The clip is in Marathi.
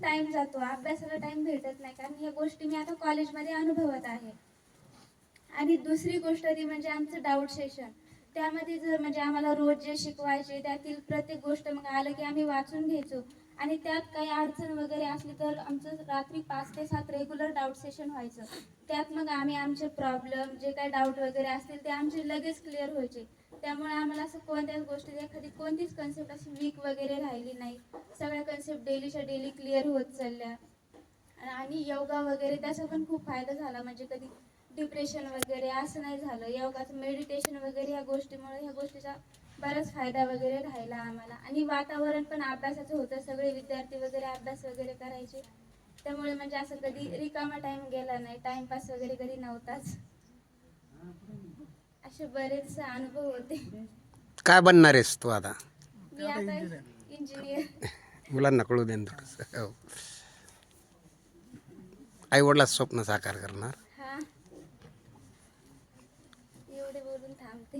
टाइम जातो, अभ्यासाला टाइम भेटत नाही, कारण ह्या गोष्टी मी आता कॉलेजमध्ये अनुभवत आहे. आणि दुसरी गोष्ट ती म्हणजे आमचं डाऊट सेशन. त्यामध्ये जर म्हणजे आम्हाला रोज जे शिकवायचे त्यातील प्रत्येक गोष्ट मग आलं की आम्ही वाचून घ्यायचो, आणि त्यात काही अडचण वगैरे असली तर आमचं रात्री 5 ते 7 रेग्युलर डाऊट सेशन व्हायचं. त्यात मग आम्ही आमचे प्रॉब्लेम जे काही डाऊट वगैरे असतील ते आमचे लगेच क्लिअर व्हायचे. त्यामुळे आम्हाला असं कोणत्याच गोष्टीत एखादी कोणतीच कन्सेप्ट अशी वीक वगैरे राहिली नाही. सगळ्या कन्सेप्ट डेलीच्या डेली क्लिअर होत चालल्या. आणि योगा वगैरे त्याचा पण खूप फायदा झाला, म्हणजे कधी डिप्रेशन वगैरे असं नाही झालं. योगाचं मेडिटेशन वगैरे ह्या गोष्टीमुळे ह्या गोष्टीचा बराच फायदा वगैरे राहिला आम्हाला. आणि वातावरण पण अभ्यासाचं होतं, सगळे विद्यार्थी वगैरे अभ्यास वगैरे करायचे, त्यामुळे म्हणजे असं कधी रिकामा टाइम गेला नाही, टाइमपास वगैरे कधी नव्हताच. असे बरेच अनुभव होते. काय बनणार आहेस तू आता? मी आता इंजिनियर. मुलांना कळू दे ना थोडंसं. हो. आई वडिलाचं स्वप्न साकार करणार. हा, एवढे बोलून थांबते.